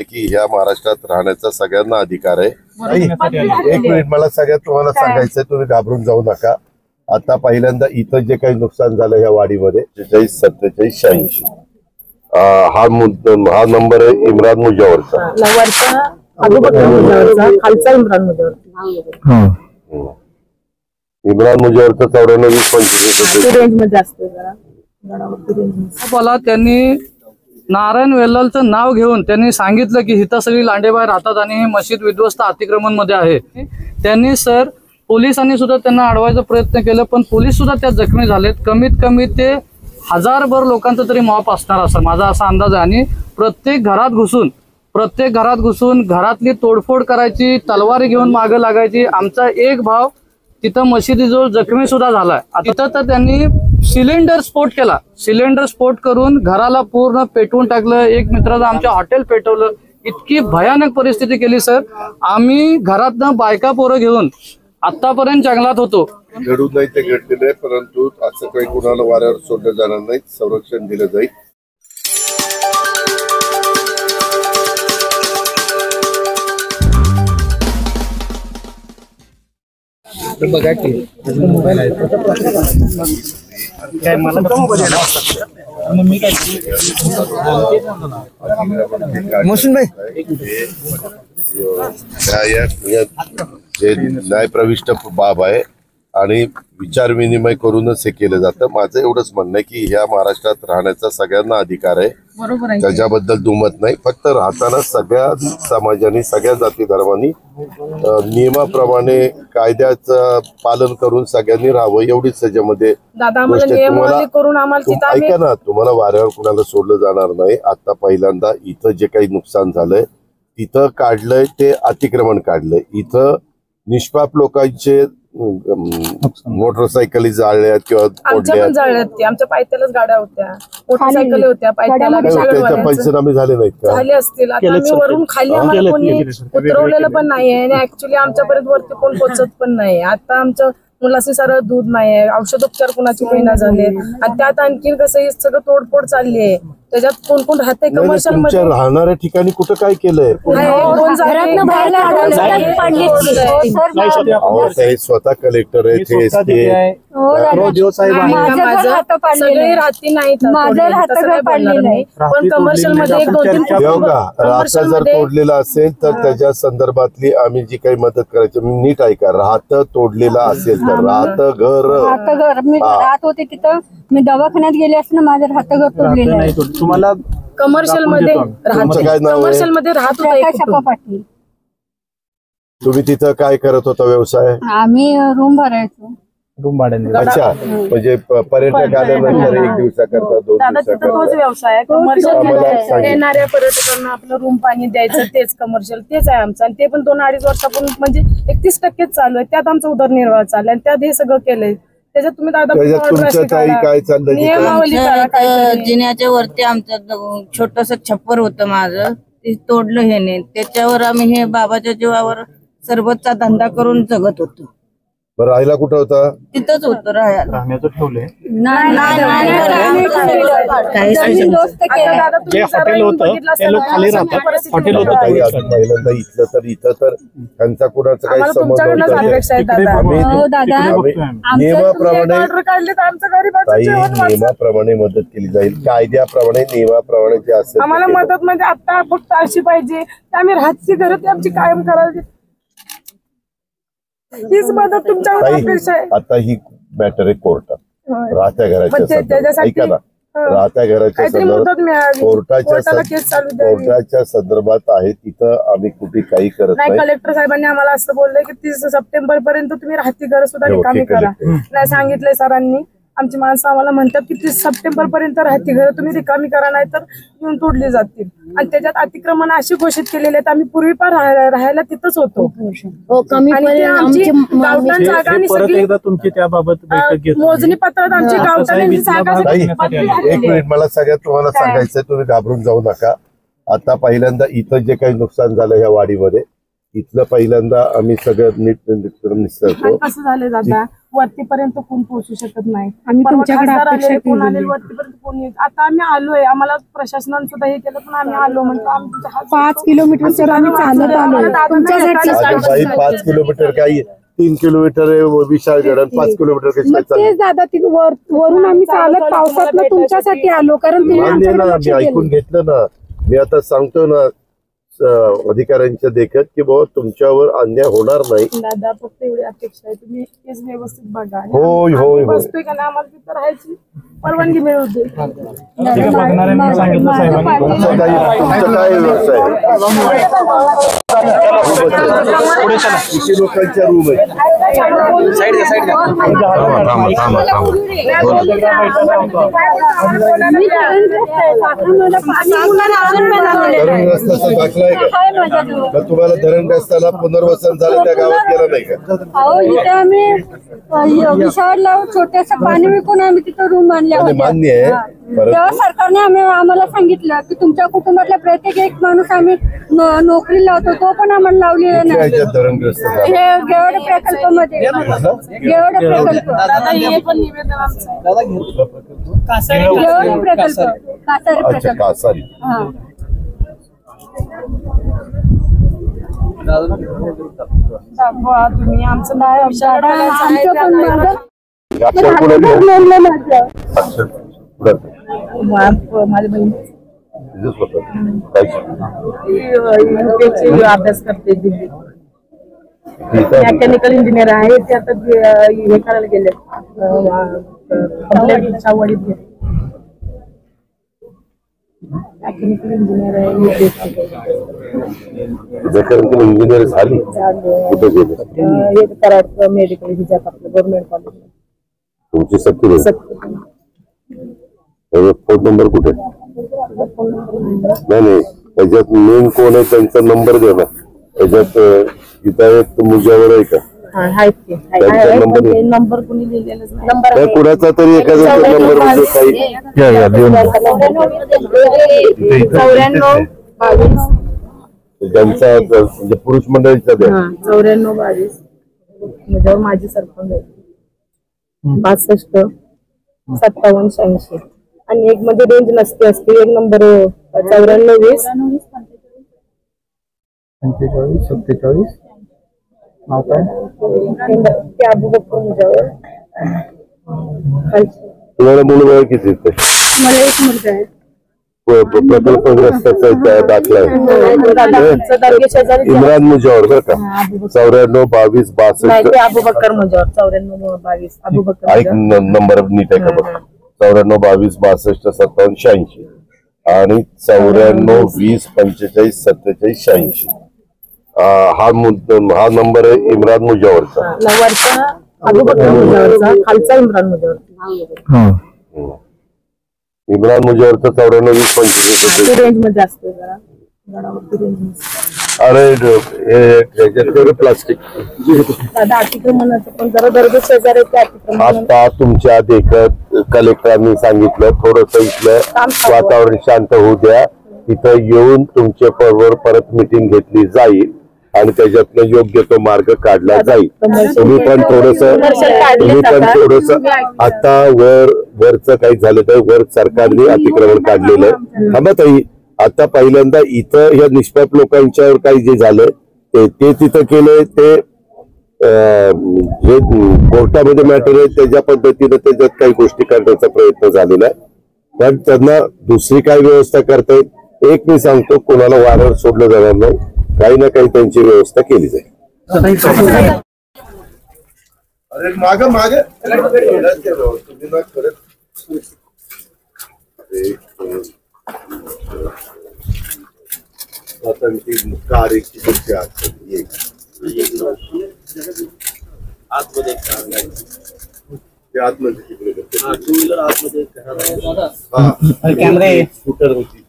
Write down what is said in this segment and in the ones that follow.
की ह्या महाराष्ट्रात राहण्याचा सगळ्यांना अधिकार आहे। एक मिनिट, मला सगळ्यात तुम्हाला सांगायचंय, तुम्ही घाबरून जाऊ नका। आता पहिल्यांदा इथं जे काही नुकसान झालं ह्या वाडीमध्ये 47 47 86 हा नंबर आहे इम्रान मुजावरचा। इम्रान मुजावरचा 94-20-25 बोला। त्यांनी नारायण वेल्लालचं नाव घेऊन त्यांनी सांगितलं की इथं सगळी लांडेबाई राहतात आणि हे मशीद विध्वस्त अतिक्रमण मध्ये आहे। त्यांनी सर पोलिसांनी सुद्धा त्यांना अडवायचा प्रयत्न केला, पण पोलीस सुद्धा त्यात जखमी झालेत। कमीत कमी ते 1000भर लोकांचा तरी मॉप असणार असं माझा असा अंदाज आहे। आणि प्रत्येक घरात घुसून घरातली तोडफोड करायची, तलवारी घेऊन मागे लागायची। आमचा एक भाव तिथं मशिदीजवळ जखमी सुद्धा झालाय। तिथं तर त्यांनी सिलेंडर स्फोट केला, सिलेंडर स्फोट करून घराला पूर्ण पेटवून टाकलं। एक मित्राचं आमच्या हॉटेल पेटवलं। इतकी भयानक परिस्थिती केली सर। आम्ही घरातनं बायका पोरं घेऊन आतापर्यंत जंगलात होतो। घडून नाही ते घडलेलं आहे, परंतु असं काही कुणाला वाऱ्यावर सोडलं जाणार नाही, संरक्षण दिलं जाईल। बघा की मोबाईल आहे काय मला मोहसिन भाई जे न्यायप्रविष्ट बाब आहे आणि विचार विनिमय करूनच हे केलं जातं। माझं एवढंच म्हणणं आहे की ह्या महाराष्ट्रात राहण्याचा सगळ्यांना अधिकार आहे, त्याच्याबद्दल दुमत नाही। फक्त राहताना सगळ्या समाजाने, सगळ्या जाती धर्मांनी नियमाप्रमाणे कायद्याचं पालन करून सगळ्यांनी राहावं, एवढीच त्याच्यामध्ये गोष्ट। तुम्हाला ऐका ना, तुम्हाला वाऱ्यावर कुणाला सोडलं जाणार नाही। आता पहिल्यांदा इथं जे काही नुकसान झालंय तिथं काढलंय ते अतिक्रमण काढलंय। इथं निष्पाप लोकांचे मोटरसायकली जाळल्यात किंवा आमच्या पायथ्यालाच गाड्या होत्या, मोटरसायकल होत्या पायथ्याला। त्याचे पंचनामे झाले नाहीत का? झाले असतील। आता आम्ही वरून खाली आम्हाला कोणी उतरवलेलं पण नाहीये आणि ऍक्च्युली आमच्यापर्यंत वरती कोण पोहोचत पण नाही। आता आमच्या मुलाशी सारं दूध नाहीये, औषधोपचार कुणाची महिना झाले आणि त्यात आणखी कसं हे सगळं तोडफोड चालली आहे। त्याच्यात कोण कोण राहतंय कमर्शियल मध्ये, राहणाऱ्या ठिकाणी कुठं काय केलंय? स्वतः कलेक्टर आहे, सगळे राहती नाही, पण कमर्शियल मध्ये 1-2-3 राहता जर तोडलेला असेल तर त्याच्या संदर्भातली आम्ही जी काही मदत करायची, नीट ऐका, राहतं तोडलेलं असेल तर राहतं घर मी राहत होते तिथं, मी दवाखान्यात गेले असताना माझं राहतं घर तोडलेलं आहे। तुम्हाला कमर्शियल मध्ये कमर्शियल मध्ये राहत होता। तुम्ही तिथं काय करत होता व्यवसाय? आम्ही रूम भरायचो, रूम भाड्याने। अच्छा, म्हणजे पर्यटक आल्यानंतर 1 दिवसाकरता 2 दिवसाकरता तोच व्यवसाय आहे। कमर्शियल येणाऱ्या पर्यटकांना आपलं रूम पाणी द्यायचं, तेच कमर्शियल, तेच आहे आमचं। आणि ते पण 2-2.5 वर्षापूर्वी म्हणजे 31% चालू आहे। त्यात आमचा उदरनिर्वाह चाललाय आणि त्यात हे सगळं केलंय। त्याच्यात तुम्ही काय चाललंय? जिन्याच्या वरती आमचं छोटस छप्पर होतं माझं, ते तोडलं ह्याने। त्याच्यावर आम्ही हे बाबाच्या जीवावर सरबतचा धंदा करून जगत होतो। बरं, राहायला कुठं होता? तिथंच होतं राहायला। राहण्याचं ठेवलंय जे हॉटेल होतं ते लोक खाली राहतात, हॉटेल होतं पहिल्यांदा इथलं तर इथं तर त्यांचा कुणाचा काही संबंध नियमाप्रमाणे मदत केली जाईल, कायद्याप्रमाणे नियमाप्रमाणे जे असेल आम्हाला मदत म्हणजे आता फक्त अशी पाहिजे की आम्ही राहतची घरं ती आमची कायम करायची, हीच मदत तुमच्याकडे अपेक्षा आहे। आता ही मॅटर आहे कोर्टात, राहत्या घराच्या ऐका ना, राहत्या घराच्या संदर्भात कोर्टाच्या संदर्भात आहे, तिथं आम्ही कुठे काही करत नाही। कलेक्टर साहेबांनी आम्हाला असं बोललंय की 30 सप्टेंबर पर्यंत तुम्ही राहती घर सुद्धा रिकामी करा। नाही सांगितलंय सरांनी, आमची माणसं आम्हाला म्हणतात की 30 सप्टेंबर पर्यंत राहती घर तुम्ही रिकामी करा, नाही तर येऊन तोडली जातील। आणि त्याच्यात अतिक्रमण अशी घोषित केलेली आहेत, आम्ही पूर्वी पण राहायला तिथंच होतो। गावठाण जागा आणि सगळी मोजणी पत्रात आमची गावठाणांची जागा। एक मिनिट, मला सगळ्यात तुम्हाला सांगायचंय, तुम्ही घाबरून जाऊ नका। आता पहिल्यांदा इथं जे काही नुकसान झालं ह्या वाडीमध्ये, इथलं पहिल्यांदा आम्ही सगळं नीट निसरतो। कसं झालं दादा, वरतीपर्यंत कोण पोहोचू शकत नाही. आम्ही परवा तुमच्याकडे खासदार अपेक्षा आलेले, कोण केलेली. आलेले वरतीपर्यंत कोण येत. आता आम्ही आलोय, आम्हाला प्रशासनाने सुद्धा हे केलं, पण आम्ही आलो म्हणतो आमचा हात 5 किलोमीटर सर आम्ही चालत आलो तुमच्यासाठी. अरे बाई 5 किलोमीटर काही 3 किलोमीटर विशाळगड आणि 5 किलोमीटर कशी काय मग चालली? तेच दादा वरून आम्ही चालत पावसात तुमच्यासाठी आलो, कारण तुम्ही मान्य ना, आमच्याकडे मी लक्ष दिलं. ऐकून घेतलं ना. मी आता सांगतो ना अधिकाऱ्यांच्या देखत की बाबा तुमच्यावर अन्याय होणार नाही. दादा फक्त एवढी अपेक्षा आहे, तुम्ही केस व्यवस्थित बघा. होय, होय, होय. बसतोय का नाही आम्हाला तिथं राहायची परवानगी मिळू दे. ठीक आहे, बघणाऱ्यांनी सांगितलं साहेबांनी. तुमचं काय व्यवसाय किती लोकांच्या रूम आहे? धरण रस्त्याचा दाखला आहे का? का तुम्हाला धरण रस्त्याला पुनर्वसन झालं त्या गावात गेला नाही का? अहो इथे आम्ही विशाळला छोट्याशा पाणी विकून आम्ही तिथं रूम आणल्या आणि होत्या. मान्य आहे तेव्हा सरकारने आम्हाला सांगितलं की तुमच्या कुटुंबातल्या प्रत्येक एक माणूस आम्ही नोकरी लावतो, तो पण आम्हाला लावलेला नाही. ह्याच्यात धरणग्रस्त झालं. हे गेवड प्रकल्पामध्ये गेवड प्रकल्प दादा हे पण निवेदन आमचं आहे. गेवड प्रकल्प कासारी अच्छा प्रकल्प. कासारी. हा दाखवा तुम्ही आमचं नाव विचार करायचं आहे आमचं पण त्याला. माझं अक्षर पुढे ठेव. नोंदलं माझं. अक्षर पुढे ठेव. माझी बहीण तिथेच होतं. काय UPSC अभ्यास करते दिल्लीत. ठीक आहे. मेकॅनिकल इंजिनियर आहे ते आता हे करायला गेले शाहवाडीत गेले. मेकॅनिकल इंजिनियर आहे मेकॅनिकल इंजिनियर झाली कुठे गेले? हे कराड मेडिकल हिच्यात आपलं गव्हर्नमेंट कॉलेज. तुमची सक्ती फोन नंबर कुठे? नाही त्याच्यात मेन कोण आहे त्यांचा नंबर द्या ना. त्याच्यात हिदायत मुजावर आहे का? त्यांचा नंबर आहे. नंबर कुणी लिहिलेलाच नाही. नंबर काय कुणाचा तरी एखादा नंबर म्हणजे काही 94 22 ज्यांचा म्हणजे पुरुष मंडळीचा द्या. 94 22 म्हणजे माझी सरपंच आहे 62 57 86 आणि एक मध्ये रेंज नसते असते. एक नंबर 94 20 45 47 नाव काय? ते अबूबकर मुजावर तुम्हाला मुलं किती येते? मला एक मुलगा आहे. प्रकल्पग्रस्ताचा दाखला आहे इम्रान मुजावर बरं का? 94 22 62. अबूबकर मुजावर 94 22 अबूबकर ऐक नंबर नीट आहे का बघा. 94 22 62 57 86 आणि 94 20 45 47 86. हा नंबर आहे इम्रान मुजावरचा. वरचा अबूबकर मुजावरचा, खालचा इम्रान मुजावर. इम्रान मुजावरचा 94 20 45. रेंज मध्ये असते जरा गडावरती रेंज. अरे प्लास्टिक दादा अतिक्रमणाचं पण जरा दर्द शेजारी ते अतिक्रमण. आता तुमच्या देखत कलेक्टरांनी सांगितलं थोडस इथलं वातावरण शांत होऊ द्या. तिथं येऊन तुमच्या बरोबर परत मिटिंग घेतली जाईल आणि त्याच्यातनं योग्य तो मार्ग काढला जाईल. तुम्ही पण थोडस आता वरचं काही झालं तर वर सरकारने अतिक्रमण काढलेलं आहे. थांबा ताई, आता पहिल्यांदा इथं ह्या निष्पाप लोकांच्यावर काही जे झालं ते तिथं केलंय ते जे कोर्टामध्ये मॅटर आहे त्याच्या पद्धतीने त्याच्यात काही गोष्टी करण्याचा प्रयत्न झालेला आहे. पण त्यांना दुसरी काय व्यवस्था करता येईल एक मी सांगतो, कोणाला वाऱ्यावर सोडलं जाणार नाही. काही ना काही त्यांची व्यवस्था केली जाईल. अरे माग माग कॅमेरे स्कूटर होती.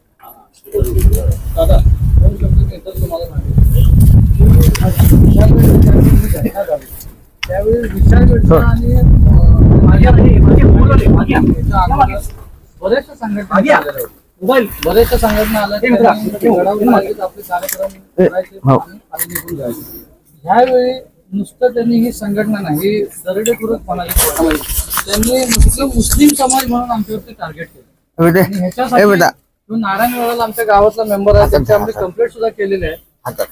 बरेचशा संघटना आल्या आपले कार्यक्रम ह्यावेळी नुसतं त्यांनी ही संघटना नाही, ही दरोडेखोरपणाची त्यांनी मुस्लिम समाज म्हणून आमच्यावरती टार्गेट केलं. आणि ह्याच्यासाठी जो नारायण वेलाल आमच्या गावातला मेंबर आहे त्यांची आम्ही कंप्लेंट सुद्धा केलेली आहे.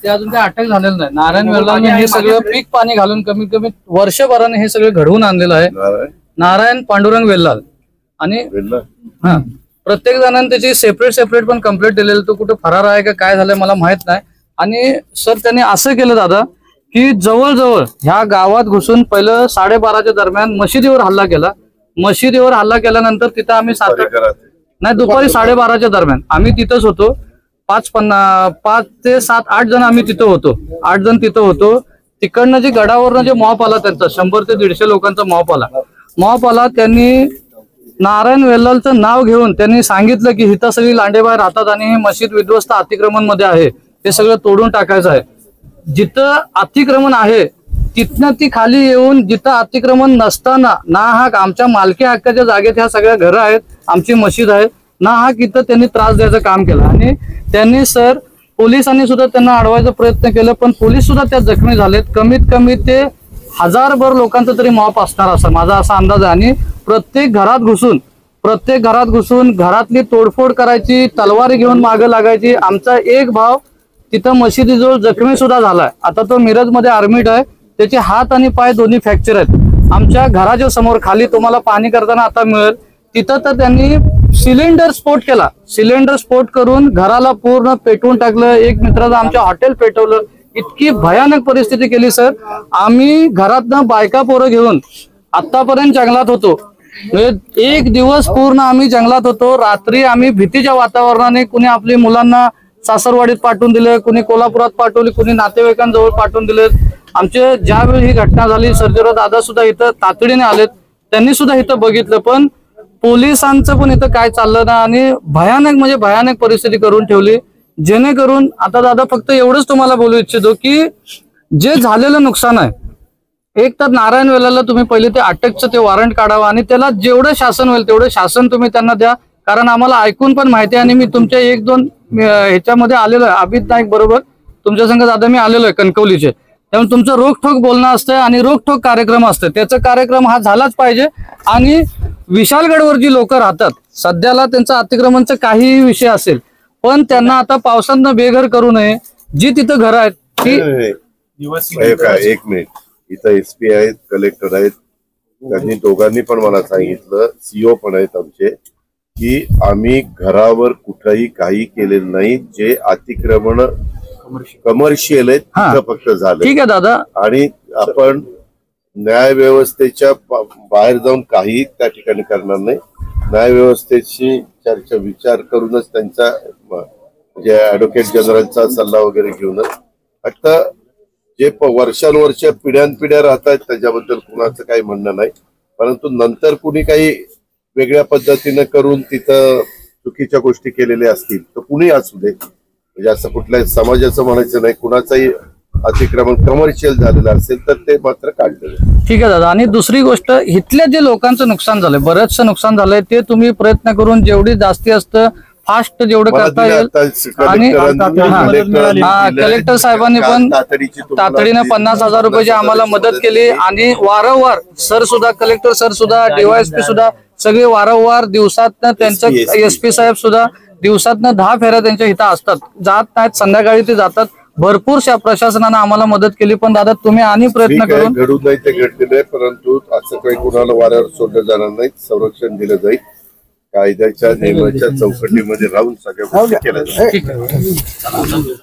ते अजून काही अटक झालेलं नाही. नारायण वेलालने हे सगळं पीक पाणी घालून कमीत कमी वर्षभराने हे सगळं घडवून आणलेलं आहे. नारायण पांडुरंग वेलाल. आणि हा प्रत्येक जणांनी त्याची सेपरेट पण कंप्लेंट दिलेली. तो कुठे फरार आहे का काय झालंय मला माहित नाही. आणि सर त्यांनी असं केलं दादा की जवळजवळ ह्या गावात घुसून पहिलं 12:30च्या दरम्यान मशिदीवर हल्ला केला. मशिदीवर हल्ला केल्यानंतर तिथं आम्ही नाही दुपारी 12:30च्या दरम्यान आम्ही तिथंच होतो. 5 ते 7 8 जण आम्ही तिथं होतो. 8 जण तिथं होतो. तिकडनं जे गडावरनं जे मॉप आला त्यांचा 100 ते 150 लोकांचा मॉप आला. त्यांनी नारायण वेलालचं नाव घेऊन त्यांनी सांगितलं की इथं सगळी लांडेबाई राहतात आणि ही मशीद विध्वस्त अतिक्रमण मध्ये आहे, ते सगळं तोडून टाकायचं आहे. जिथं अतिक्रमण आहे तिथनं ती खाली येऊन जिथं अतिक्रमण नसताना नाहक आमच्या मालकी हक्काच्या जागेत ह्या सगळ्या घरं आहेत, आमची मशीद आहे, नाहक इथं त्यांनी त्रास द्यायचं काम केलं. आणि त्यांनी सर पोलिसांनी सुद्धा त्यांना अडवायचा प्रयत्न केला, पण पोलीस सुद्धा त्यात जखमी झालेत. कमीत कमी ते 1000भर लोकांचा तरी मॉप असणार असा माझा असा अंदाज आहे. आणि प्रत्येक घरात घुसून घरातली तोडफोड करायची, तलवारी घेऊन मागे लागायची. आमचा एक भाव तिथं मशिदीजवळ जखमी सुद्धा झालाय. आता तो मिरजमध्ये ऍडमिट आहे. त्याचे हात आणि पाय दोन्ही फ्रॅक्चर आहेत. आमच्या घराच्या समोर खाली तुम्हाला पाणी करताना आता मिळेल तिथं तर त्यांनी सिलेंडर स्फोट केला. सिलेंडर स्फोट करून घराला पूर्ण पेटवून टाकलं. एक मित्राचं आमच्या हॉटेल पेटवलं. इतकी भयानक परिस्थिती केली सर. आम्ही घरातनं बायका पोरं घेऊन आतापर्यंत जंगलात होतो. एक दिवस पूर्ण आम्ही जंगलात होतो. रात्री आम्ही भीतीच्या वातावरणाने कुणी आपली मुलांना सासरवाडीत पाठवून दिले, कुणी कोल्हापुरात पाठवली, कुणी नातेवाईकांजवळ पाठवून दिले. आमचे ज्यावेळी ही घटना झाली सर्जेराव दादा सुद्धा इथं तातडीने आलेत. त्यांनी सुद्धा इथं बघितलं, पण पोलिसांचं पण इथं काय चाललं ना. आणि भयानक परिस्थिती करून ठेवली. जेणेकरून आता दादा फक्त एवढंच तुम्हाला बोलू इच्छितो की जे झालेलं नुकसान आहे, एक तर नारायण वेलाला तुम्ही पहिले ते अटकचं ते वॉरंट काढावं आणि त्याला जेवढं शासन होईल तेवढं शासन तुम्ही त्यांना द्या. कारण आम्हाला ऐकून पण माहिती आहे आणि मी तुमच्या 1-2 ह्याच्यामध्ये आलेलो आहे. अभित नाईक बरोबर तुमच्या संग दादा मी आलेलो आहे कणकवलीचे. त्यामुळे तुमचं रोखठोक बोलणं असतं आणि रोखठोक कार्यक्रम असतं. त्याचा कार्यक्रम हा झालाच पाहिजे. आणि विशालगडवर जी लोक राहतात सध्याला त्यांचं अतिक्रमणचं काहीही विषय असेल, पण त्यांना आता पावसानं बेघर करू नये. जी तिथं घरं आहेत ती एक मिनिट, इथं SP आहेत, कलेक्टर आहेत, त्यांनी दोघांनी पण मला सांगितलं, CO पण आहेत आमचे, की आम्ही घरावर कुठंही काही केलेलं नाही. जे अतिक्रमण कमर्शियल आहेत तिथं फक्त झालं. ठीक आहे दादा. आणि आपण न्याय व्यवस्थेच्या बाहेर जाऊन काही त्या ठिकाणी करणार नाही. न्याय व्यवस्थेची चर्चा विचार करूनच त्यांचा म्हणजे ऍडव्होकेट जनरलचा सल्ला वगैरे घेऊनच. फक्त जे वर्षानुवर्ष पिढ्यानपिढ्या राहतात त्याच्याबद्दल कुणाचं काही म्हणणं नाही, परंतु नंतर कुणी काही वेगळ्या पद्धतीने करून तिथं चुकीच्या गोष्टी केलेल्या असतील तर कुणी असू दे, म्हणजे असं कुठल्याही समाजाचं म्हणायचं नाही. कुणाचंही अतिक्रमण कमर्शियल झालेलं असेल तर ते मात्र काढलेलं. ठीक आहे दादा. आणि दुसरी गोष्ट, इथल्या जे लोकांचं नुकसान झालंय, बरंचसं नुकसान झालंय, ते तुम्ही प्रयत्न करून जेवढी जास्ती असतं फास्ट जेवढं करता येईल. आणि कलेक्टर साहेबांनी पण तातडीने 50,000 रुपयाची आम्हाला मदत केली. आणि वारंवार सर सुद्धा, कलेक्टर सर सुद्धा, DYSP सुद्धा सगळे वारंवार दिवसातनं त्यांचं SP साहेब सुद्धा दिवसातनं 10 फेऱ्या त्यांच्या इथं असतात, जात नाहीत, संध्याकाळी ते जातात. भरपूरशा प्रशासनानं आम्हाला मदत केली. पण दादा तुम्ही आणि प्रयत्न करून घडू नाही ते घडलेलं आहे, परंतु असं काही कुणाला वाऱ्यावर सोडलं जाणार नाही. संरक्षण दिलं जाईल. कायद्याच्या नियमाच्या चौकटीमध्ये राहून सगळ्या गोष्टी केल्या जाईल.